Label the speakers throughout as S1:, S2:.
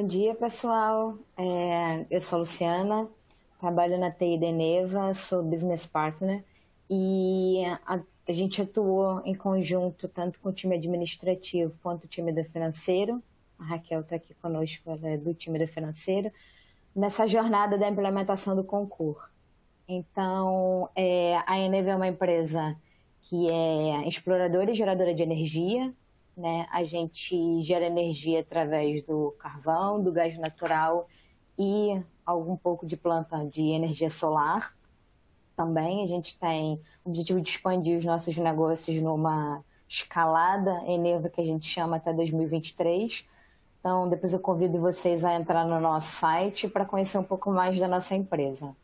S1: Bom dia, pessoal. Eu sou a Luciana, trabalho na TI da Eneva, sou business partner e a gente atuou em conjunto tanto com o time administrativo quanto o time do financeiro. A Raquel está aqui conosco, ela é do time do financeiro, nessa jornada da implementação do concurso. Então, a Eneva é uma empresa que é exploradora e geradora de energia, né? A gente gera energia através do carvão, do gás natural e algum pouco de planta de energia solar. Também a gente tem o objetivo de expandir os nossos negócios numa escalada Eneva que a gente chama até 2023. Então, depois eu convido vocês a entrar no nosso site para conhecer um pouco mais da nossa empresa.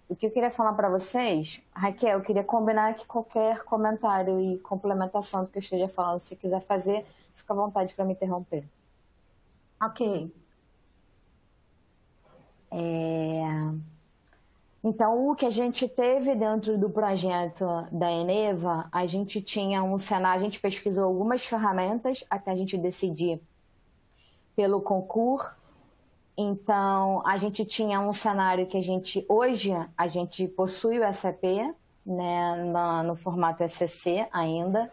S1: O que eu queria falar para vocês, Raquel, eu queria combinar que qualquer comentário e complementação do que eu esteja falando, se quiser fazer, fica à vontade para me interromper.
S2: Ok.
S1: Então, o que a gente teve dentro do projeto da Eneva, a gente tinha um cenário, a gente pesquisou algumas ferramentas até a gente decidir pelo concurso. Então, a gente tinha um cenário que hoje a gente possui o SAP, né, no formato SCC ainda,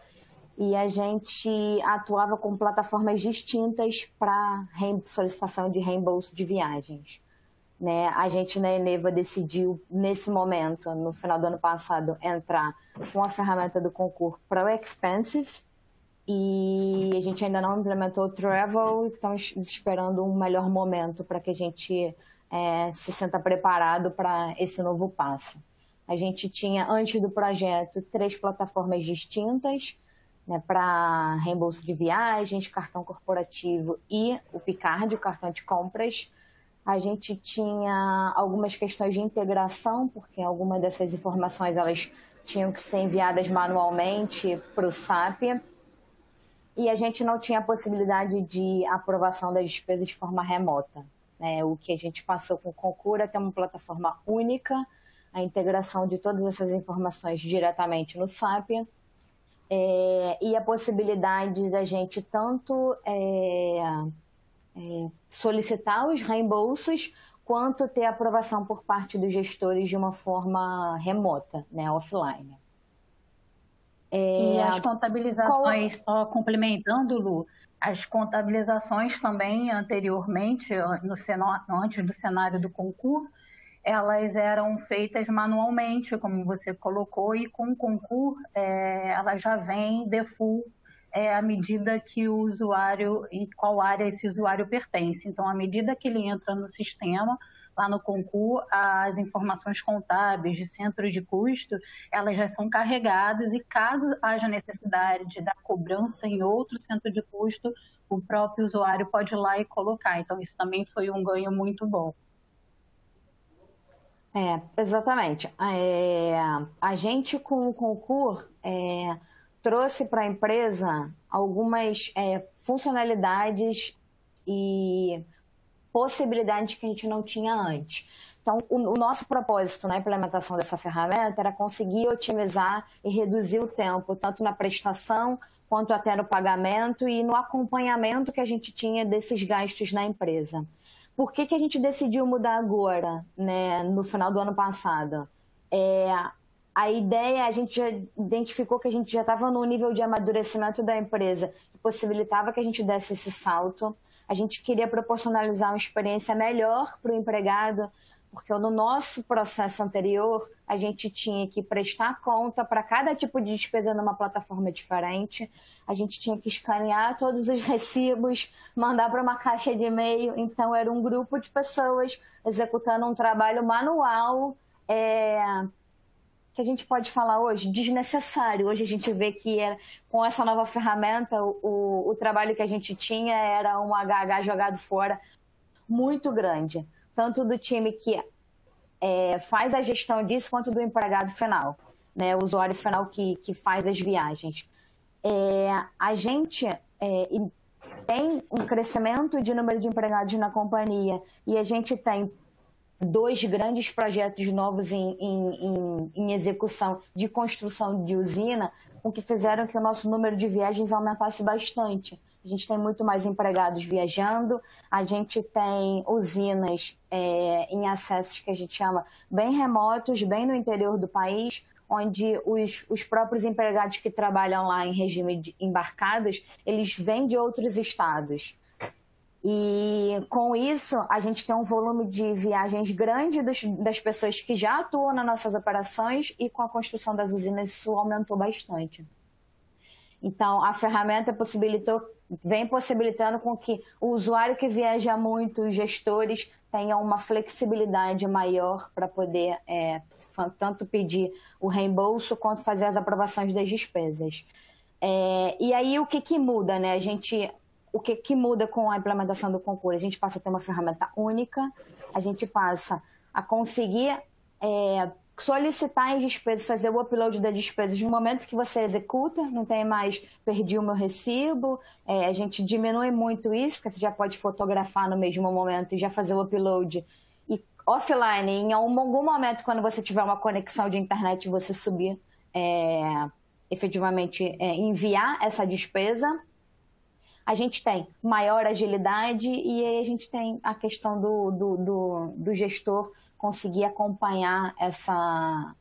S1: e a gente atuava com plataformas distintas para solicitação de reembolso de viagens. Né? A gente na Eneva decidiu, nesse momento, no final do ano passado, entrar com a ferramenta do concurso para o Expensive, e a gente ainda não implementou o Travel, estamos esperando um melhor momento para que a gente se sinta preparado para esse novo passo. A gente tinha, antes do projeto, 3 plataformas distintas, né, para reembolso de viagens, cartão corporativo e o Picard, o cartão de compras. A gente tinha algumas questões de integração, porque algumas dessas informações elas tinham que ser enviadas manualmente para o SAP. E a gente não tinha a possibilidade de aprovação das despesas de forma remota. O que a gente passou com o concurso é ter uma plataforma única, a integração de todas essas informações diretamente no SAP, e a possibilidade da gente tanto solicitar os reembolsos, quanto ter aprovação por parte dos gestores de uma forma remota, né, offline.
S2: E as contabilizações, só complementando, Lu, as contabilizações também anteriormente, antes do cenário do concurso, elas eram feitas manualmente, como você colocou, e com o concurso ela já vem default à medida que o usuário, em qual área esse usuário pertence. Então, à medida que ele entra no sistema, lá no concurso, as informações contábeis de centro de custo, elas já são carregadas e caso haja necessidade da cobrança em outro centro de custo, o próprio usuário pode ir lá e colocar. Então, isso também foi um ganho muito bom.
S1: Exatamente. A gente, com o concurso, trouxe para a empresa algumas funcionalidades e possibilidades que a gente não tinha antes. Então, o nosso propósito na implementação dessa ferramenta era conseguir otimizar e reduzir o tempo, tanto na prestação, quanto até no pagamento e no acompanhamento que a gente tinha desses gastos na empresa. Por que a gente decidiu mudar agora, né, no final do ano passado? A ideia, a gente já identificou que a gente já estava no nível de amadurecimento da empresa, que possibilitava que a gente desse esse salto. A gente queria proporcionalizar uma experiência melhor para o empregado, porque no nosso processo anterior, a gente tinha que prestar conta para cada tipo de despesa numa plataforma diferente. A gente tinha que escanear todos os recibos, mandar para uma caixa de e-mail. Então, era um grupo de pessoas executando um trabalho manual, que a gente pode falar hoje, desnecessário. Hoje a gente vê que com essa nova ferramenta, o trabalho que a gente tinha era um HH jogado fora muito grande. Tanto do time que faz a gestão disso, quanto do empregado final, né, o usuário final que faz as viagens. A gente tem um crescimento de número de empregados na companhia e a gente tem 2 grandes projetos novos em execução de construção de usina, o que fizeram que o nosso número de viagens aumentasse bastante. a gente tem muito mais empregados viajando, a gente tem usinas em acessos que a gente chama bem remotos, bem no interior do país, onde os próprios empregados que trabalham lá em regime de embarcados, eles vêm de outros estados. E com isso, a gente tem um volume de viagens grande das pessoas que já atuam nas nossas operações, e com a construção das usinas isso aumentou bastante. Então, a ferramenta vem possibilitando com que o usuário que viaja muito, os gestores, tenham uma flexibilidade maior para poder tanto pedir o reembolso quanto fazer as aprovações das despesas. E aí, o que muda, né? O que muda com a implementação do concurso? A gente passa a ter uma ferramenta única, a gente passa a conseguir solicitar as despesas, fazer o upload das despesas no momento que você executa, não tem mais perdi o meu recibo, a gente diminui muito isso, porque você já pode fotografar no mesmo momento e já fazer o upload e offline, em algum momento quando você tiver uma conexão de internet, você subir, efetivamente enviar essa despesa. A gente tem maior agilidade e aí a gente tem a questão do gestor conseguir acompanhar essa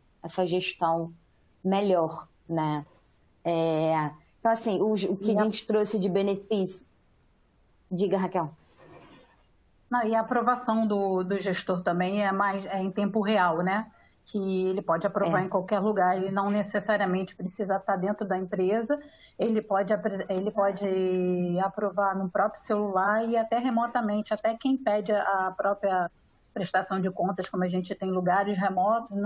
S1: gestão melhor, né? Então, assim, o que a gente trouxe de benefício... Diga, Raquel.
S2: Não, e a aprovação do gestor também é em tempo real, né? Que ele pode aprovar em qualquer lugar, ele não necessariamente precisa estar dentro da empresa, ele pode aprovar no próprio celular e até remotamente, até quem pede a própria prestação de contas, como a gente tem lugares remotos,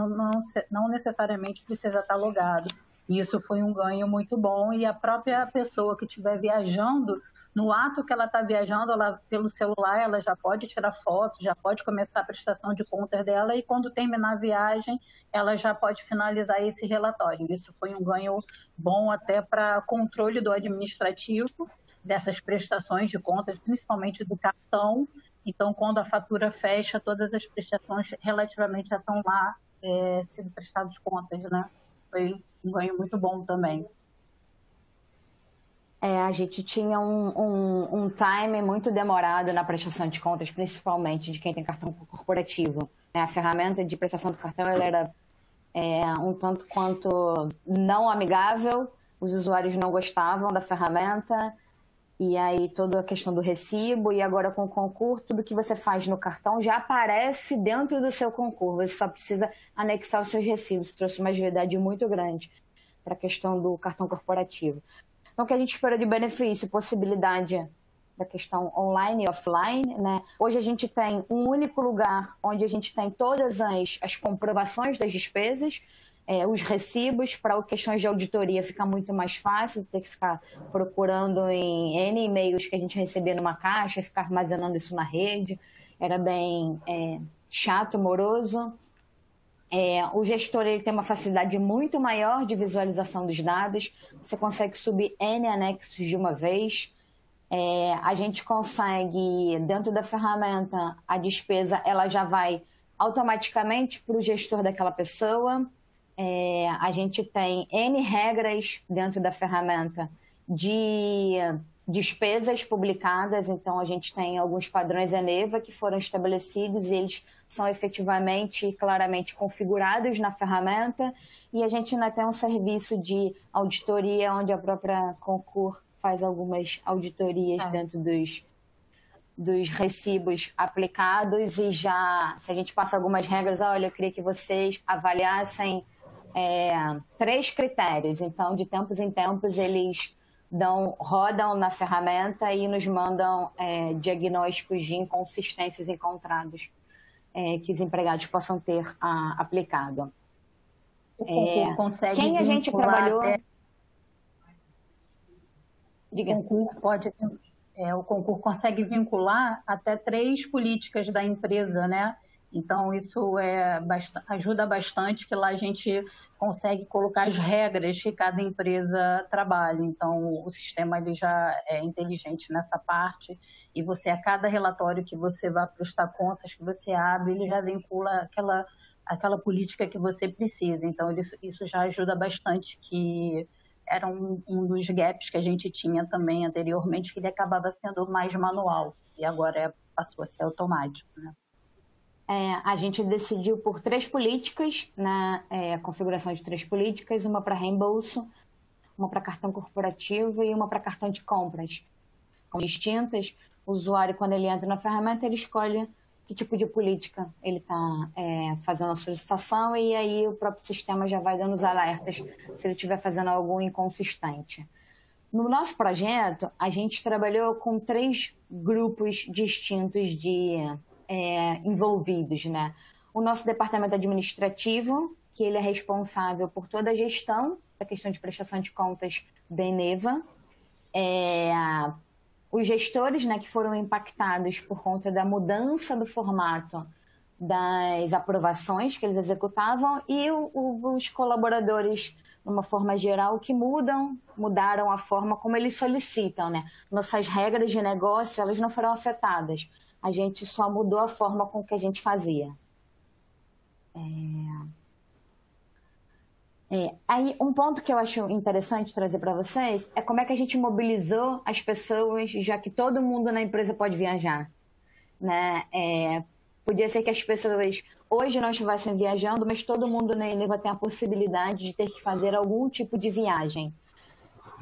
S2: não necessariamente precisa estar logado. E isso foi um ganho muito bom, e a própria pessoa que estiver viajando, no ato que ela está viajando, pelo celular, ela já pode tirar foto, já pode começar a prestação de contas dela, e quando terminar a viagem, ela já pode finalizar esse relatório. Isso foi um ganho bom até para controle do administrativo dessas prestações de contas, principalmente do cartão. Então, quando a fatura fecha, todas as prestações relativamente já estão lá sendo prestadas contas, né? Foi um ganho muito bom também.
S1: A gente tinha um time muito demorado na prestação de contas, principalmente de quem tem cartão corporativo. A ferramenta de prestação do cartão ela era um tanto quanto não amigável, os usuários não gostavam da ferramenta, e aí toda a questão do recibo, e agora com o concurso, tudo que você faz no cartão já aparece dentro do seu concurso, você só precisa anexar os seus recibos. Trouxe uma agilidade muito grande para a questão do cartão corporativo. Então, o que a gente espera de benefício? Possibilidade da questão online e offline, né? Hoje a gente tem um único lugar onde a gente tem todas as comprovações das despesas, os recibos. Para questões de auditoria fica muito mais fácil, ter que ficar procurando em N e-mails que a gente recebia numa caixa, ficar armazenando isso na rede, era bem chato, moroso. O gestor ele tem uma facilidade muito maior de visualização dos dados, você consegue subir N anexos de uma vez, a gente consegue, dentro da ferramenta, a despesa ela já vai automaticamente para o gestor daquela pessoa. A gente tem N regras dentro da ferramenta de despesas publicadas, então a gente tem alguns padrões ENEVA que foram estabelecidos e eles são efetivamente e claramente configurados na ferramenta, e a gente ainda tem um serviço de auditoria onde a própria Concur faz algumas auditorias dentro dos recibos aplicados, e já, se a gente passa algumas regras, olha, eu queria que vocês avaliassem 3 critérios, então de tempos em tempos eles rodam na ferramenta e nos mandam diagnósticos de inconsistências encontrados que os empregados possam ter aplicado.
S2: O concurso consegue
S1: quem a gente trabalhou...
S2: O concurso consegue vincular até 3 políticas da empresa, né? Então, isso ajuda bastante, que lá a gente consegue colocar as regras que cada empresa trabalha. Então, o sistema ele já é inteligente nessa parte, e você, a cada relatório que você vai prestar contas, que você abre, ele já vincula aquela política que você precisa. Então, isso já ajuda bastante, que era um dos gaps que a gente tinha também anteriormente, que ele acabava sendo mais manual, e agora passou a ser automático, né?
S1: A gente decidiu por 3 políticas, né? Configuração de 3 políticas, uma para reembolso, uma para cartão corporativo e uma para cartão de compras. Distintas, o usuário, quando ele entra na ferramenta, ele escolhe que tipo de política ele está fazendo a solicitação, e aí o próprio sistema já vai dando os alertas se ele estiver fazendo algo inconsistente. No nosso projeto, a gente trabalhou com 3 grupos distintos de envolvidos, né? O nosso departamento administrativo, que ele é responsável por toda a gestão da questão de prestação de contas da Eneva, os gestores, né, que foram impactados por conta da mudança do formato das aprovações que eles executavam, e os colaboradores, de uma forma geral, que mudaram a forma como eles solicitam, né? Nossas regras de negócio, elas não foram afetadas. A gente só mudou a forma com que a gente fazia. Aí, um ponto que eu acho interessante trazer para vocês é como é que a gente mobilizou as pessoas, já que todo mundo na empresa pode viajar, né? Podia ser que as pessoas hoje não estivessem viajando, mas todo mundo na Eneva tem a possibilidade de ter que fazer algum tipo de viagem.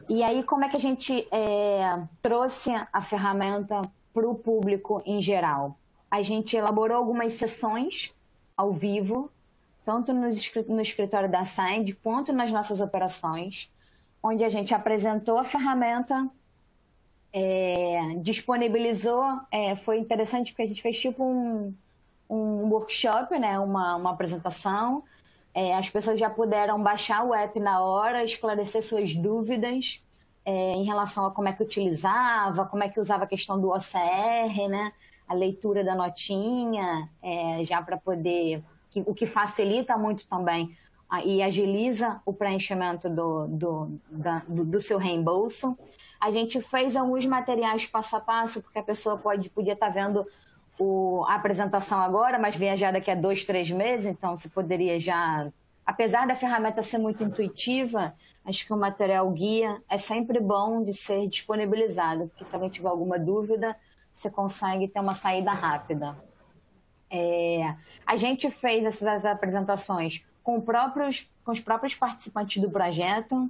S1: E aí, como é que a gente trouxe a ferramenta para o público em geral? A gente elaborou algumas sessões ao vivo, tanto no escritório da Side quanto nas nossas operações, onde a gente apresentou a ferramenta, disponibilizou, foi interessante porque a gente fez tipo um workshop, né, uma apresentação, as pessoas já puderam baixar o app na hora, esclarecer suas dúvidas em relação a como é que utilizava, como é que usava a questão do OCR, né, a leitura da notinha, já para poder... o que facilita muito também e agiliza o preenchimento do seu reembolso. A gente fez alguns materiais passo a passo, porque a pessoa podia estar vendo a apresentação agora, mas viajar daqui a 2, 3 meses, então você poderia já... Apesar da ferramenta ser muito intuitiva, acho que o material guia é sempre bom de ser disponibilizado, porque se alguém tiver alguma dúvida, você consegue ter uma saída rápida. A gente fez essas apresentações com os próprios participantes do projeto.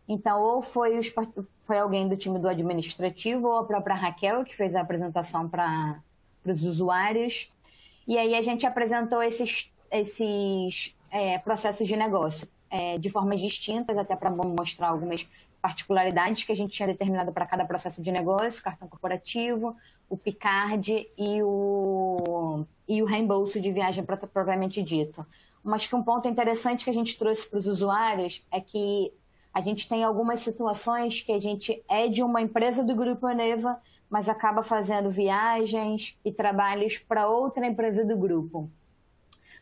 S1: Então, ou foi alguém do time do administrativo, ou a própria Raquel, que fez a apresentação para os usuários. E aí a gente apresentou esses processos de negócio de formas distintas, até para mostrar algumas particularidades que a gente tinha determinado para cada processo de negócio: cartão corporativo, o Picard e o reembolso de viagem propriamente dito. Mas que um ponto interessante que a gente trouxe para os usuários é que a gente tem algumas situações que a gente é de uma empresa do Grupo Eneva, mas acaba fazendo viagens e trabalhos para outra empresa do grupo.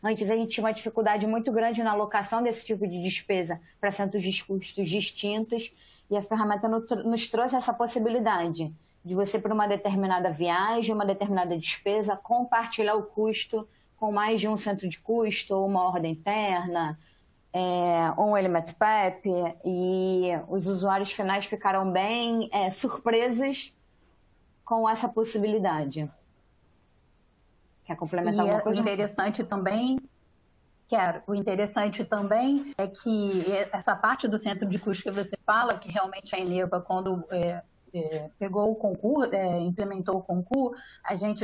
S1: Antes a gente tinha uma dificuldade muito grande na alocação desse tipo de despesa para centros de custos distintos, e a ferramenta nos trouxe essa possibilidade de você, para uma determinada viagem, uma determinada despesa, compartilhar o custo com mais de um centro de custo, ou uma ordem interna, ou um element PEP, e os usuários finais ficaram bem surpresos com essa possibilidade. Quer complementar alguma coisa?
S2: O interessante também é que essa parte do centro de custo que você fala, que realmente a Eneva, quando pegou o concurso, implementou o concurso,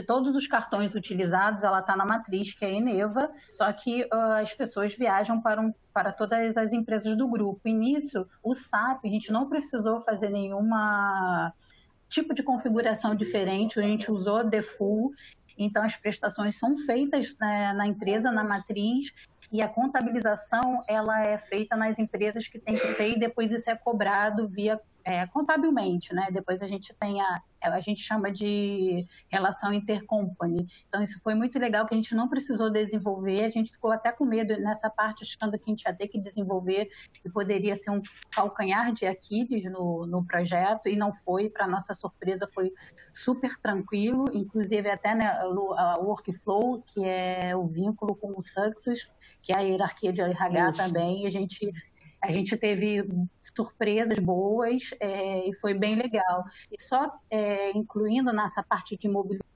S2: todos os cartões utilizados, ela está na matriz, que é a Eneva, só que as pessoas viajam para todas as empresas do grupo. E nisso, o SAP, a gente não precisou fazer nenhuma tipo de configuração diferente, a gente usou default. Então, as prestações são feitas na empresa, na matriz, e a contabilização ela é feita nas empresas que tem que ser, e depois isso é cobrado via contabilmente, né? Depois a gente tem a gente chama de relação intercompany. Então, isso foi muito legal, que a gente não precisou desenvolver, a gente ficou até com medo nessa parte, achando que a gente ia ter que desenvolver, e poderia ser um calcanhar de Aquiles no projeto, e não foi. Para nossa surpresa, foi super tranquilo, inclusive até, né, a workflow, que é o vínculo com o Success, que é a hierarquia de RH também, a A gente teve surpresas boas e foi bem legal. E só incluindo nessa parte de mobilização,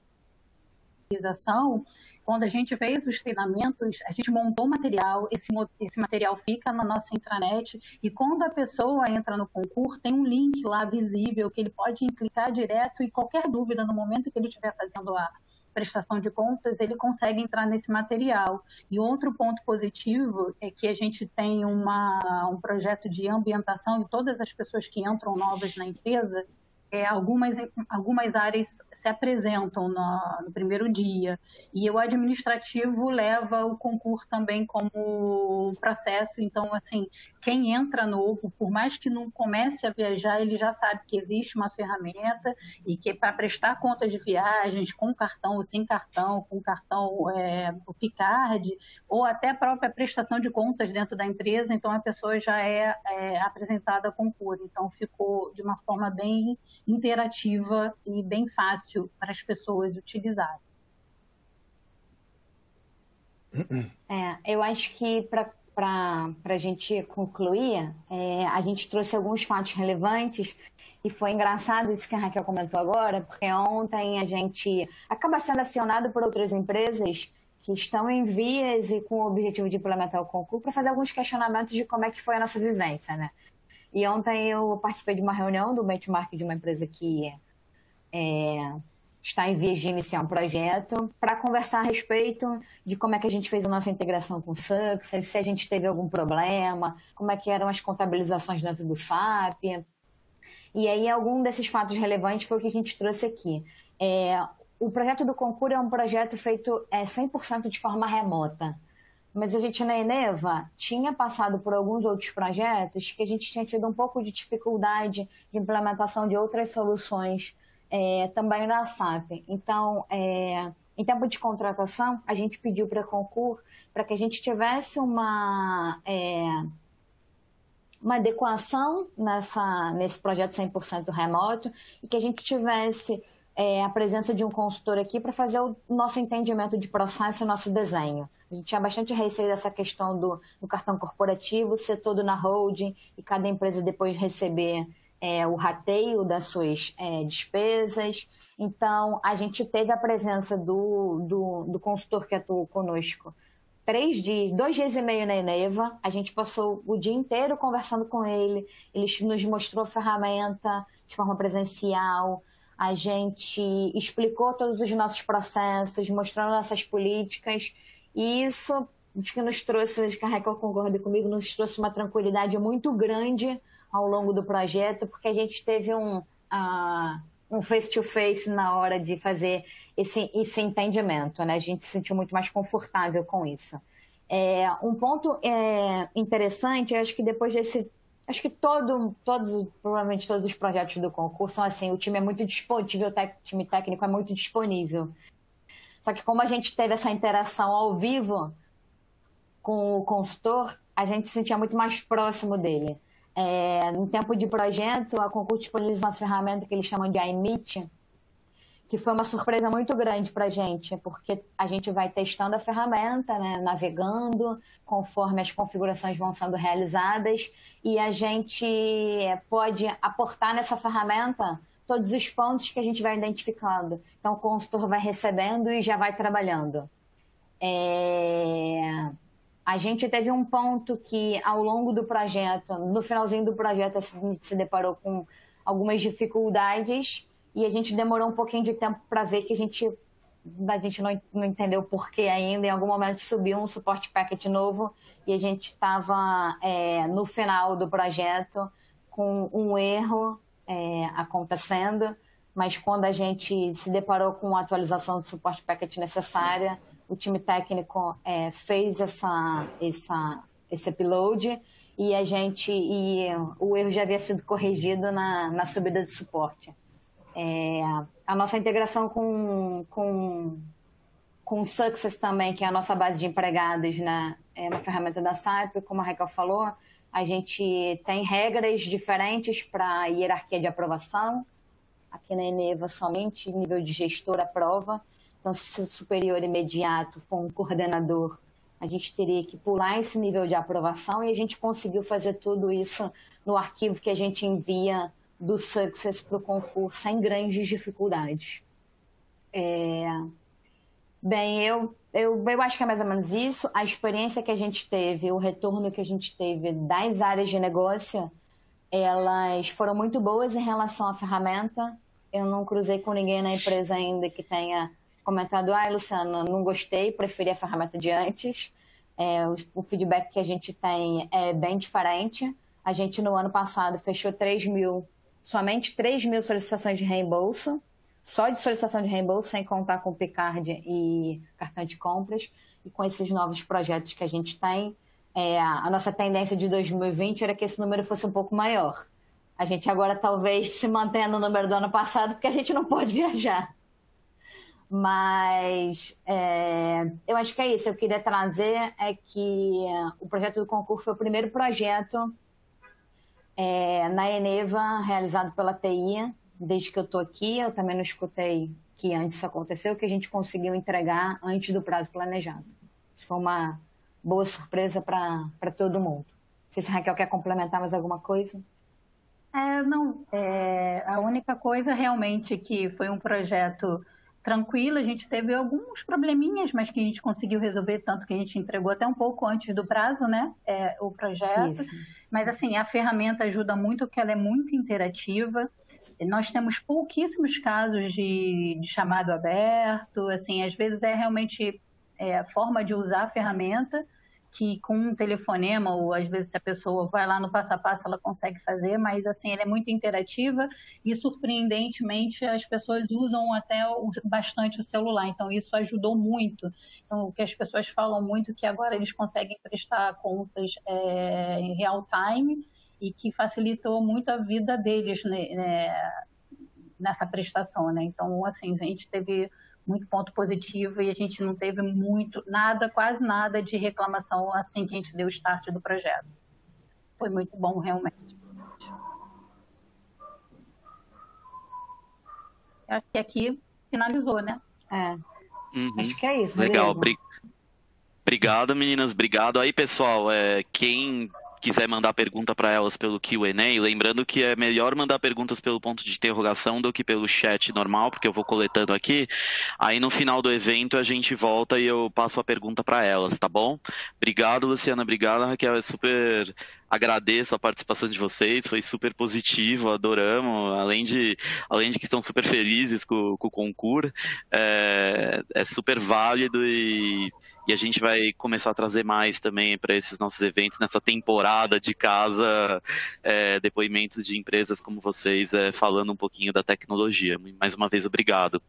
S2: quando a gente fez os treinamentos, a gente montou o material, esse material fica na nossa intranet, e quando a pessoa entra no concurso, tem um link lá visível que ele pode clicar direto, e qualquer dúvida no momento que ele estiver fazendo a prestação de contas, ele consegue entrar nesse material. E outro ponto positivo é que a gente tem um projeto de ambientação, e todas as pessoas que entram novas na empresa, algumas áreas se apresentam no primeiro dia, e o administrativo leva o concurso também como processo. Então, assim, quem entra novo, por mais que não comece a viajar, ele já sabe que existe uma ferramenta e que para prestar contas de viagens com cartão ou sem cartão, com cartão o Picard, ou até a própria prestação de contas dentro da empresa, então a pessoa já é apresentada a concurso. Então, ficou de uma forma bem interativa e bem fácil para as pessoas utilizarem.
S1: Eu acho que para a gente concluir, a gente trouxe alguns fatos relevantes, e foi engraçado isso que a Raquel comentou agora, porque ontem a gente acaba sendo acionado por outras empresas que estão em vias e com o objetivo de implementar o concurso para fazer alguns questionamentos de como é que foi a nossa vivência, né? E ontem eu participei de uma reunião do benchmark de uma empresa que está em vias de iniciar um projeto, para conversar a respeito de como é que a gente fez a nossa integração com o Success, se a gente teve algum problema, como é que eram as contabilizações dentro do SAP. E aí algum desses fatos relevantes foi o que a gente trouxe aqui. O projeto do concurso é um projeto feito 100% de forma remota. Mas a gente na Eneva tinha passado por alguns outros projetos que a gente tinha tido um pouco de dificuldade de implementação de outras soluções também na SAP. Então, em tempo de contratação, a gente pediu para concurso para que a gente tivesse uma adequação nesse projeto 100% remoto, e que a gente tivesse a presença de um consultor aqui para fazer o nosso entendimento de processo e o nosso desenho. A gente tinha bastante receio dessa questão do cartão corporativo ser todo na holding e cada empresa depois receber o rateio das suas despesas. Então, a gente teve a presença do consultor que atuou conosco 2 dias e meio na Eneva. A gente passou o dia inteiro conversando com ele, ele nos mostrou a ferramenta de forma presencial, a gente explicou todos os nossos processos, mostrando nossas políticas, e isso que nos trouxe, acho que a Raquel concorda comigo, nos trouxe uma tranquilidade muito grande ao longo do projeto, porque a gente teve um face-to-face na hora de fazer esse entendimento, né? A gente se sentiu muito mais confortável com isso. Um ponto interessante, acho que depois desse... Acho que provavelmente todos os projetos do concurso são assim, o time é muito disponível, o time técnico é muito disponível. Só que como a gente teve essa interação ao vivo com o consultor, a gente se sentia muito mais próximo dele. No tempo de projeto, a concurso disponibiliza uma ferramenta que eles chamam de iMeet, que foi uma surpresa muito grande para a gente, porque a gente vai testando a ferramenta, né, navegando conforme as configurações vão sendo realizadas, e a gente pode aportar nessa ferramenta todos os pontos que a gente vai identificando. Então, o consultor vai recebendo e já vai trabalhando. A gente teve um ponto que, ao longo do projeto, no finalzinho do projeto, a gente se deparou com algumas dificuldades, e a gente demorou um pouquinho de tempo para ver que a gente não entendeu o porquê ainda. Em algum momento subiu um suporte packet novo e a gente estava no final do projeto com um erro acontecendo, mas quando a gente se deparou com a atualização do suporte packet necessária, o time técnico fez esse upload, e o erro já havia sido corrigido na subida de suporte. A nossa integração com o Success também, que é a nossa base de empregados, né? É uma ferramenta da SAP, como a Raquel falou, a gente tem regras diferentes para hierarquia de aprovação. Aqui na Eneva, somente nível de gestor aprova. Então, se o superior imediato for um coordenador, A gente teria que pular esse nível de aprovação e a gente conseguiu fazer tudo isso no arquivo que a gente envia do Success para o concurso sem grandes dificuldades. Bem, eu acho que é mais ou menos isso. A experiência que a gente teve, o retorno que a gente teve das áreas de negócio, elas foram muito boas em relação à ferramenta. Eu não cruzei com ninguém na empresa ainda que tenha comentado: Luciana, não gostei, preferi a ferramenta de antes. O feedback que a gente tem é bem diferente. A gente, no ano passado, fechou somente 3 mil solicitações de reembolso, só de solicitação de reembolso, sem contar com Picard e cartão de compras. E com esses novos projetos que a gente tem, a nossa tendência de 2020 era que esse número fosse um pouco maior. A gente agora talvez se mantenha no número do ano passado, porque a gente não pode viajar. Mas eu acho que é isso. Eu queria trazer que o projeto do concurso foi o primeiro projeto na Eneva realizado pela TI. Desde que eu estou aqui, eu também não escutei que antes isso aconteceu, que a gente conseguiu entregar antes do prazo planejado. Isso foi uma boa surpresa para todo mundo. Não sei se a Raquel quer complementar mais alguma coisa.
S2: A única coisa realmente que foi um projeto tranquilo, a gente teve alguns probleminhas, mas que a gente conseguiu resolver, tanto que a gente entregou até um pouco antes do prazo, né, o projeto. Isso. Mas, assim, a ferramenta ajuda muito, porque ela é muito interativa. Nós temos pouquíssimos casos de chamado aberto, assim, às vezes é realmente a forma de usar a ferramenta, que com um telefonema, ou às vezes se a pessoa vai lá no passo a passo, ela consegue fazer, mas assim, ela é muito interativa e, surpreendentemente, as pessoas usam até bastante o celular, então isso ajudou muito. Então, o que as pessoas falam muito, que agora eles conseguem prestar contas em real time, e que facilitou muito a vida deles, né, nessa prestação, né? Então, assim, a gente teve muito ponto positivo e a gente não teve quase nada de reclamação assim que a gente deu o start do projeto. Foi muito bom, realmente. Eu acho que aqui finalizou, né?
S1: Acho que é isso.
S3: Legal. Obrigado, meninas. Obrigado. Aí, pessoal, quem quiser mandar pergunta para elas pelo Q&A, lembrando que é melhor mandar perguntas pelo ponto de interrogação do que pelo chat normal, porque eu vou coletando aqui. Aí no final do evento a gente volta e eu passo a pergunta para elas, tá bom? Obrigado, Luciana. Obrigado, Raquel. Agradeço a participação de vocês, foi super positivo, adoramos, além de que estão super felizes com o concurso, é super válido e a gente vai começar a trazer mais também para esses nossos eventos, nessa temporada de casa, depoimentos de empresas como vocês, falando um pouquinho da tecnologia. Mais uma vez, obrigado.